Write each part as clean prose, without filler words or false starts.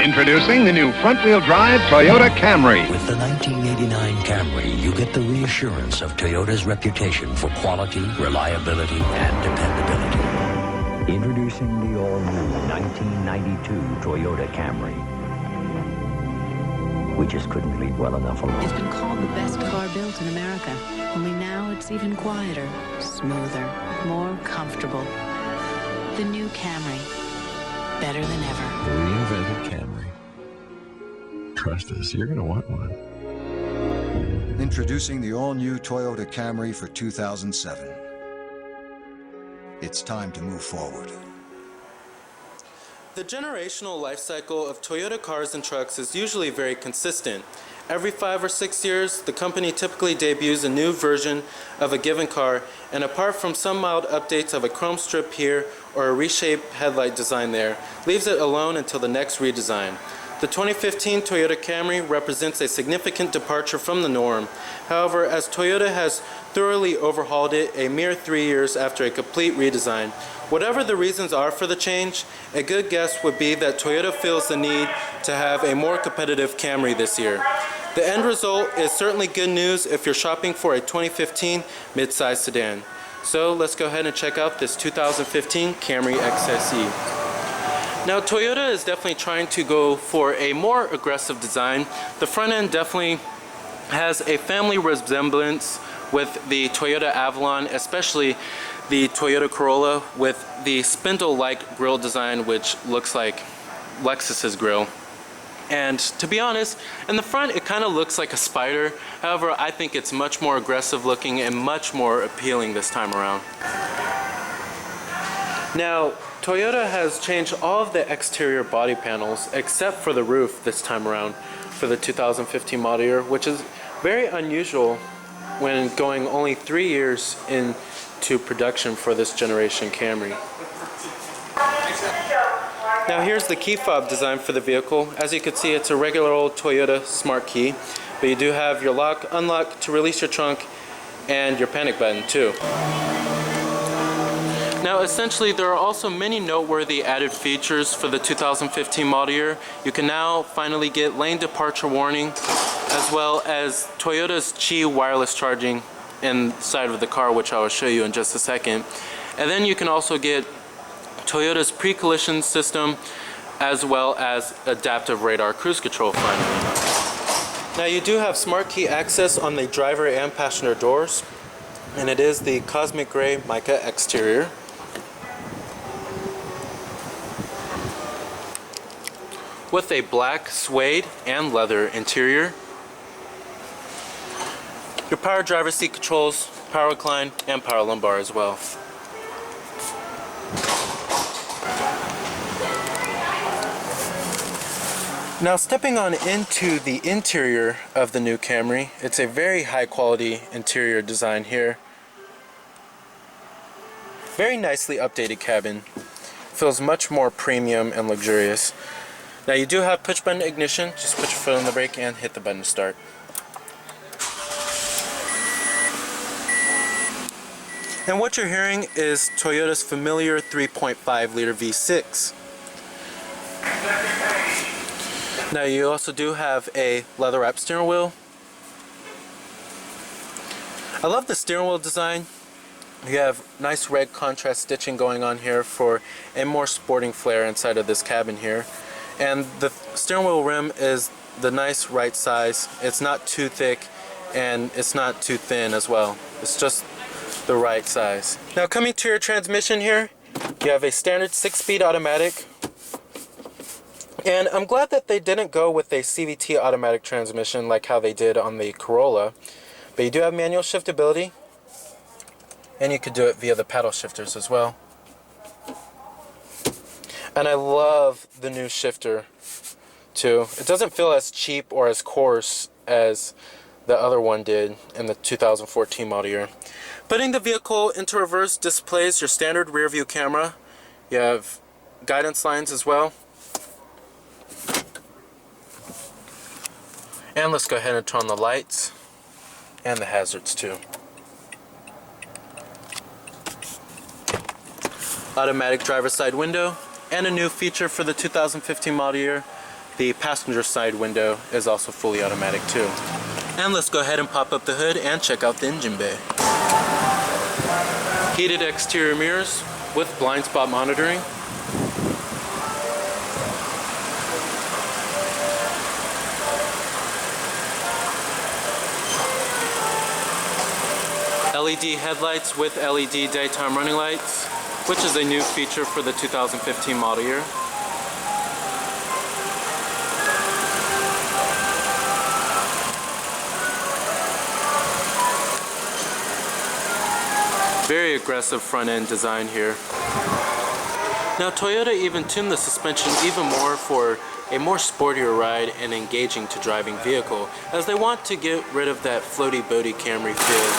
Introducing the new front-wheel drive Toyota Camry. With the 1989 Camry, you get the reassurance of Toyota's reputation for quality, reliability, and dependability. Introducing the all-new 1992 Toyota Camry. We just couldn't leave well enough alone. It's been called the best car built in America. Only now it's even quieter, smoother, more comfortable. The new Camry. Better than ever. The reinvented Camry. Trust us, you're gonna want one. Introducing the all-new Toyota Camry for 2007. It's time to move forward. The generational life cycle of Toyota cars and trucks is usually very consistent. Every 5 or 6 years, the company typically debuts a new version of a given car, and apart from some mild updates of a chrome strip here or a reshaped headlight design there, leaves it alone until the next redesign. The 2015 Toyota Camry represents a significant departure from the norm. However, as Toyota has thoroughly overhauled it a mere 3 years after a complete redesign, whatever the reasons are for the change, a good guess would be that Toyota feels the need to have a more competitive Camry this year. The end result is certainly good news if you're shopping for a 2015 midsize sedan. So let's go ahead and check out this 2015 Camry XSE. Now Toyota is definitely trying to go for a more aggressive design. The front end definitely has a family resemblance with the Toyota Avalon, especially the Toyota Corolla with the spindle-like grille design, which looks like Lexus's grille. And to be honest, in the front it kind of looks like a spider. However, I think it's much more aggressive looking and much more appealing this time around. Now, Toyota has changed all of the exterior body panels except for the roof this time around for the 2015 model year, which is very unusual when going only 3 years into production for this generation Camry. Now here's the key fob design for the vehicle. As you can see, it's a regular old Toyota smart key, but you do have your lock, unlock to release your trunk, and your panic button too. Now essentially there are also many noteworthy added features for the 2015 model year. You can now finally get lane departure warning, as well as Toyota's Qi wireless charging inside of the car, which I will show you in just a second. And then you can also get Toyota's pre-collision system, as well as adaptive radar cruise control finally. Now you do have smart key access on the driver and passenger doors, and it is the cosmic gray mica exterior. With a black suede and leather interior. Your power driver seat controls, power recline, and power lumbar as well. Now stepping on into the interior of the new Camry, it's a very high quality interior design here. Very nicely updated cabin. Feels much more premium and luxurious. Now you do have push button ignition, just put your foot on the brake and hit the button to start. And what you're hearing is Toyota's familiar 3.5 liter V6. Now you also do have a leather wrapped steering wheel. I love the steering wheel design. You have nice red contrast stitching going on here for a more sporting flair inside of this cabin here. And the steering wheel rim is the nice right size. It's not too thick and it's not too thin as well. It's just the right size. Now coming to your transmission here, you have a standard 6-speed automatic. And I'm glad that they didn't go with a CVT automatic transmission like how they did on the Corolla. But you do have manual shiftability, and you could do it via the paddle shifters as well. And I love the new shifter too. It doesn't feel as cheap or as coarse as the other one did in the 2014 model year. Putting the vehicle into reverse displays your standard rear view camera. You have guidance lines as well. And let's go ahead and turn on the lights and the hazards too. Automatic driver's side window, and a new feature for the 2015 model year, the passenger side window is also fully automatic too. And let's go ahead and pop up the hood and check out the engine bay. Heated exterior mirrors with blind spot monitoring. LED headlights with LED daytime running lights, which is a new feature for the 2015 model year. Very aggressive front end design here. Now Toyota even tuned the suspension even more for a more sportier ride and engaging to driving vehicle, as they want to get rid of that floaty boaty Camry feel.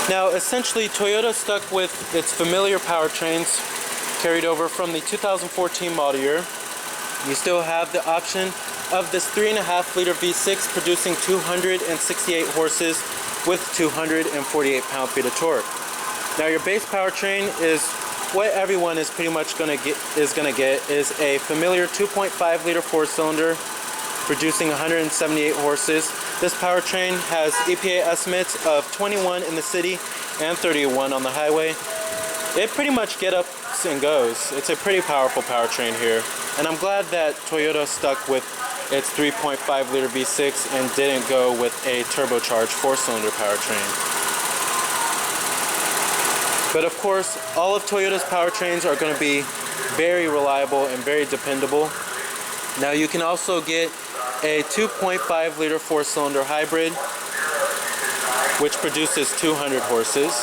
Now essentially Toyota stuck with its familiar powertrains carried over from the 2014 model year. You still have the option of this 3.5 liter V6 producing 268 horses with 248 pound-feet of torque. Now your base powertrain is what everyone is pretty much gonna get is a familiar 2.5 liter 4-cylinder producing 178 horses. This powertrain has EPA estimates of 21 in the city and 31 on the highway. It pretty much get up and goes. It's a pretty powerful powertrain here, and I'm glad that Toyota stuck with its 3.5 liter V6 and didn't go with a turbocharged 4-cylinder powertrain. But of course, all of Toyota's powertrains are going to be very reliable and very dependable. Now you can also get a 2.5 liter 4-cylinder hybrid, which produces 200 horses.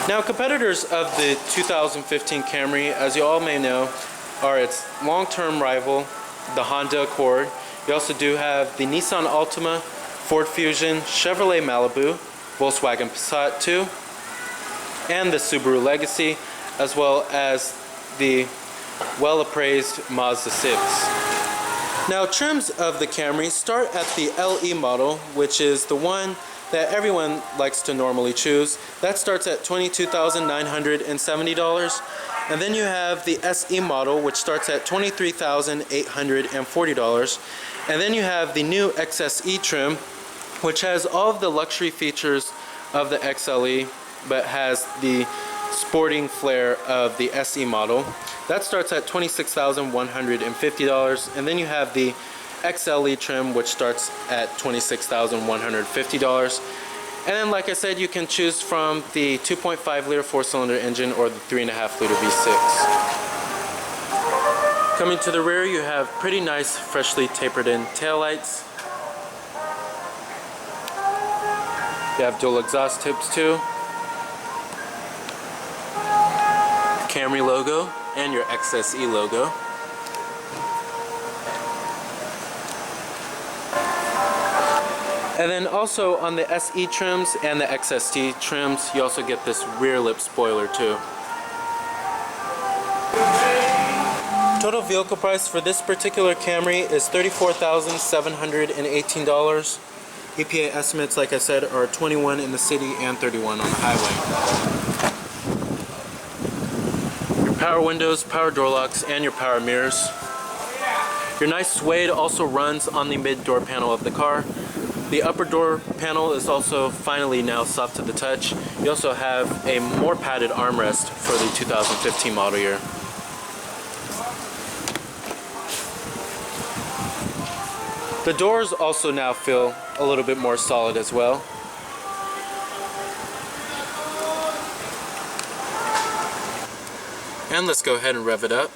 Now competitors of the 2015 Camry, as you all may know, are its long-term rival, the Honda Accord. You also do have the Nissan Altima, Ford Fusion, Chevrolet Malibu, Volkswagen Passat 2, and the Subaru Legacy, as well as the well-appraised Mazda 6. Now trims of the Camry start at the LE model, which is the one that everyone likes to normally choose. That starts at $22,970. And then you have the SE model, which starts at $23,840. And then you have the new XSE trim, which has all of the luxury features of the XLE, but has the sporting flair of the SE model. That starts at $26,150. And then you have the XLE trim, which starts at $26,150. And then, like I said, you can choose from the 2.5 liter 4-cylinder engine or the 3.5 liter V6. Coming to the rear, you have pretty nice, freshly tapered in taillights. You have dual exhaust tips too. Camry logo and your XSE logo. And then also on the SE trims and the XST trims, you also get this rear lip spoiler too. Total vehicle price for this particular Camry is $34,718. EPA estimates, like I said, are 21 in the city and 31 on the highway. Your power windows, power door locks, and your power mirrors. Your nice suede also runs on the mid door panel of the car. The upper door panel is also finally now soft to the touch. You also have a more padded armrest for the 2015 model year. The doors also now feel a little bit more solid as well. And let's go ahead and rev it up.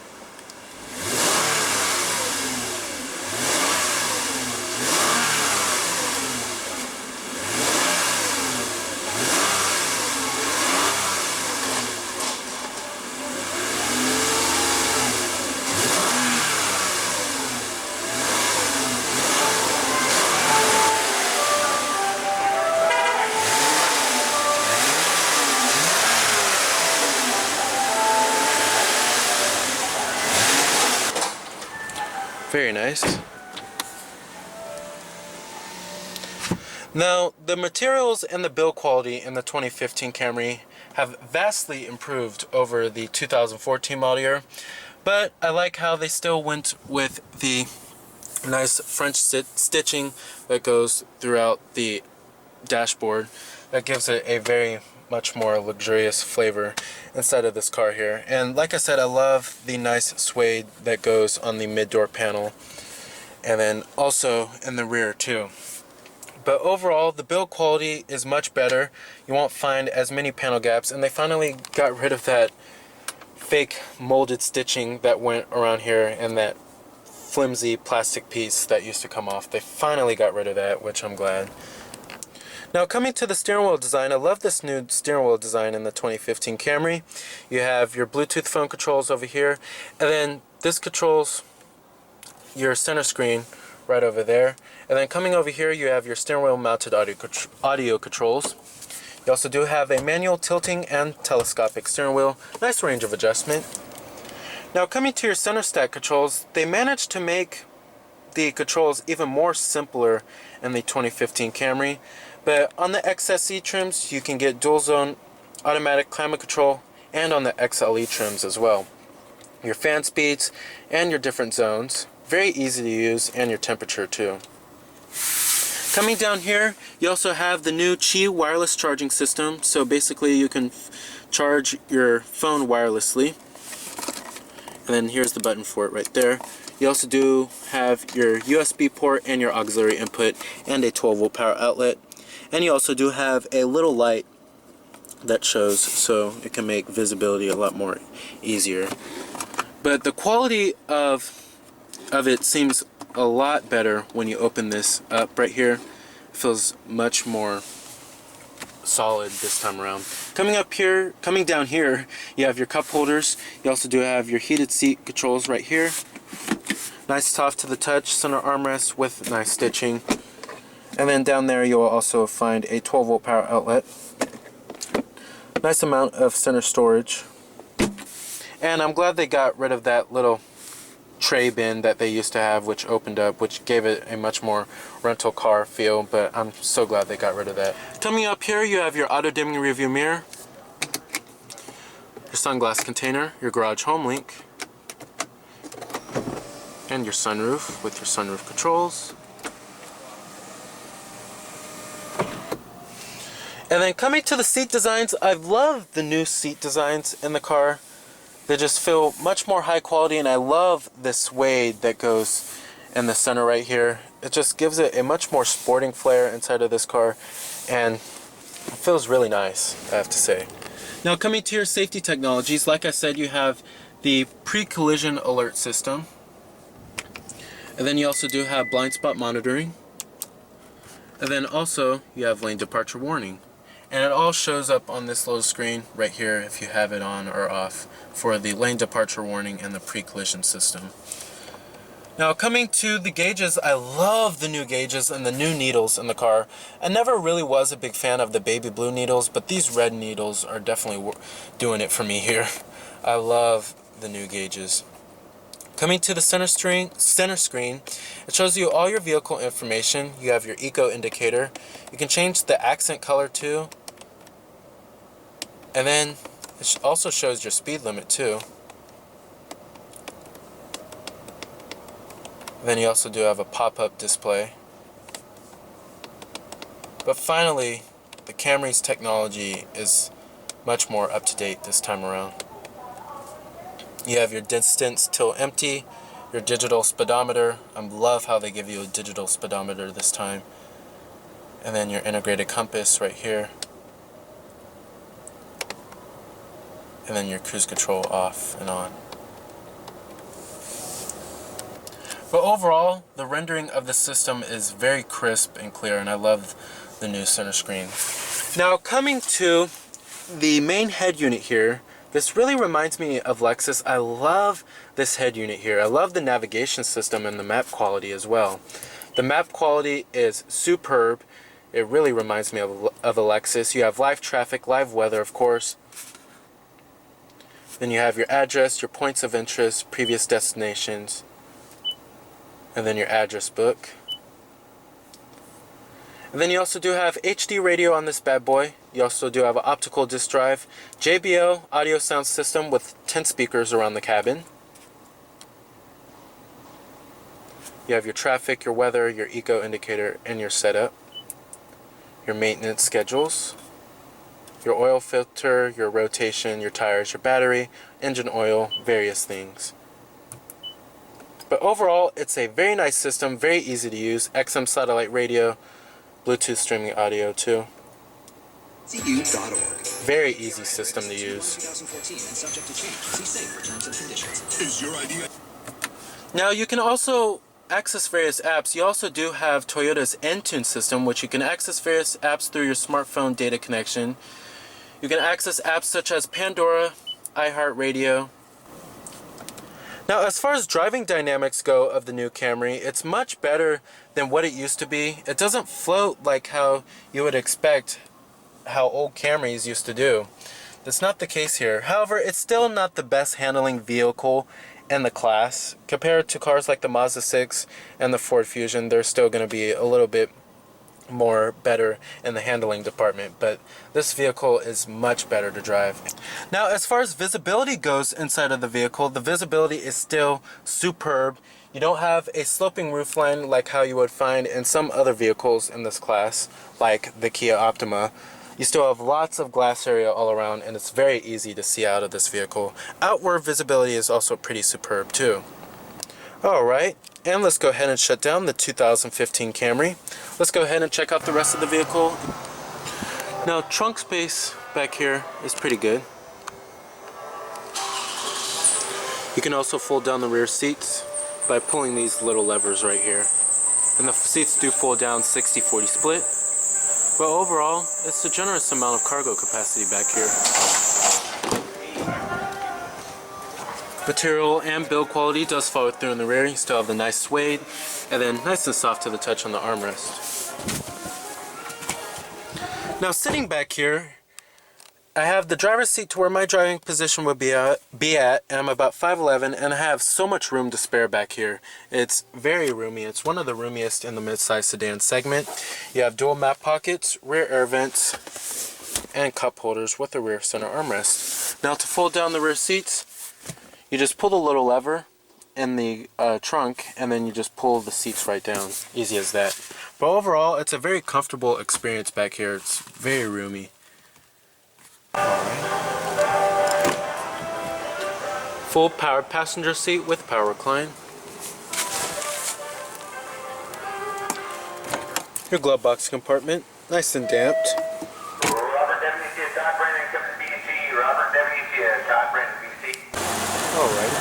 Very nice. Now, the materials and the build quality in the 2015 Camry have vastly improved over the 2014 model year, but I like how they still went with the nice French stitching that goes throughout the dashboard. That gives it a very much more luxurious flavor inside of this car here. And like I said, I love the nice suede that goes on the mid-door panel, and then also in the rear too. But overall, the build quality is much better. You won't find as many panel gaps, and they finally got rid of that fake molded stitching that went around here and that flimsy plastic piece that used to come off. They finally got rid of that, which I'm glad. Now coming to the steering wheel design, I love this new steering wheel design in the 2015 Camry. You have your Bluetooth phone controls over here, and then this controls your center screen right over there. And then coming over here, you have your steering wheel mounted audio controls. You also do have a manual tilting and telescopic steering wheel. Nice range of adjustment. Now coming to your center stack controls, they managed to make the controls even more simpler in the 2015 Camry. But on the XSE trims, you can get dual zone automatic climate control, and on the XLE trims as well. Your fan speeds and your different zones. Very easy to use, and your temperature too. Coming down here, you also have the new Qi wireless charging system. So basically you can charge your phone wirelessly. And then here's the button for it right there. You also do have your USB port and your auxiliary input and a 12-volt power outlet. And you also do have a little light that shows, so it can make visibility a lot more easier. But the quality of it seems a lot better when you open this up right here. It feels much more solid this time around. Coming down here, you have your cup holders. You also do have your heated seat controls right here. Nice soft to the touch center armrest with nice stitching. And then down there you will also find a 12-volt power outlet. Nice amount of center storage. And I'm glad they got rid of that little tray bin that they used to have, which opened up, which gave it a much more rental car feel, but I'm so glad they got rid of that. Coming up here, you have your auto-dimming rearview mirror, your sunglass container, your garage home link, and your sunroof with your sunroof controls. And then coming to the seat designs, I love the new seat designs in the car. They just feel much more high quality, and I love this suede that goes in the center right here. It just gives it a much more sporting flair inside of this car, and it feels really nice, I have to say. Now coming to your safety technologies, like I said, you have the pre-collision alert system, and then you also do have blind spot monitoring, and then also you have lane departure warning. And it all shows up on this little screen right here if you have it on or off for the lane departure warning and the pre-collision system. Now coming to the gauges, I love the new gauges and the new needles in the car. I never really was a big fan of the baby blue needles, but these red needles are definitely doing it for me here. I love the new gauges. Coming to the center screen, it shows you all your vehicle information. You have your eco indicator. You can change the accent color too. And then it also shows your speed limit too. Then you also do have a pop-up display. But finally, the Camry's technology is much more up-to-date this time around. You have your distance till empty, your digital speedometer. I love how they give you a digital speedometer this time. And then your integrated compass right here. And then your cruise control off and on. But overall, the rendering of the system is very crisp and clear, and I love the new center screen. Now coming to the main head unit here, this really reminds me of Lexus. I love this head unit here. I love the navigation system and the map quality as well. The map quality is superb. It really reminds me of a Lexus. You have live traffic, live weather, of course. Then you have your address, your points of interest, previous destinations, and then your address book. And then you also do have HD radio on this bad boy. You also do have an optical disc drive, JBL audio sound system with 10 speakers around the cabin. You have your traffic, your weather, your eco indicator, and your setup. Your maintenance schedules, your oil filter, your rotation, your tires, your battery, engine oil, various things. But overall, it's a very nice system, very easy to use. XM satellite radio, Bluetooth streaming audio too. Very easy system to use. Now you can also access various apps. You also do have Toyota's Entune system, which you can access various apps through your smartphone data connection. You can access apps such as Pandora, iHeartRadio. Now, as far as driving dynamics go of the new Camry, it's much better than what it used to be. It doesn't float like how you would expect how old Camrys used to do. That's not the case here. However, it's still not the best handling vehicle in the class. Compared to cars like the Mazda 6 and the Ford Fusion, they're still going to be a little bit more better in the handling department, but this vehicle is much better to drive. Now, as far as visibility goes inside of the vehicle, the visibility is still superb. You don't have a sloping roofline like how you would find in some other vehicles in this class, like the Kia Optima. You still have lots of glass area all around, and it's very easy to see out of this vehicle. Outward visibility is also pretty superb too. Alright, and let's go ahead and shut down the 2015 Camry. Let's go ahead and check out the rest of the vehicle. Now, trunk space back here is pretty good. You can also fold down the rear seats by pulling these little levers right here. And the seats do fold down 60-40 split. But overall, it's a generous amount of cargo capacity back here. Material and build quality does follow through in the rear. You still have the nice suede, and then nice and soft to the touch on the armrest. Now, sitting back here, I have the driver's seat to where my driving position would be at, and I'm about 5'11", and I have so much room to spare back here. It's very roomy. It's one of the roomiest in the midsize sedan segment. You have dual map pockets, rear air vents, and cup holders with a rear center armrest. Now, to fold down the rear seats, you just pull the little lever in the trunk, and then you just pull the seats right down. Easy as that. But overall, it's a very comfortable experience back here. It's very roomy. Full power passenger seat with power recline. Your glove box compartment, nice and damped. Robert WC, Todd Brennan, coming to BC. Robert WC, Todd Brennan, BC. Alright.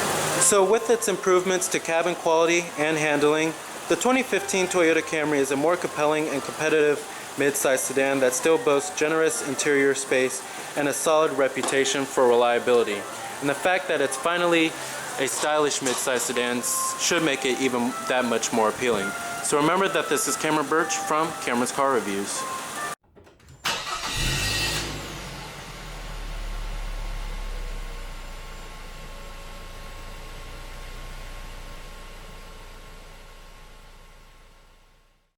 So with its improvements to cabin quality and handling, the 2015 Toyota Camry is a more compelling and competitive mid-size sedan that still boasts generous interior space and a solid reputation for reliability. And the fact that it's finally a stylish mid-size sedan should make it even that much more appealing. So remember that this is Cameron Birch from Cameron's Car Reviews.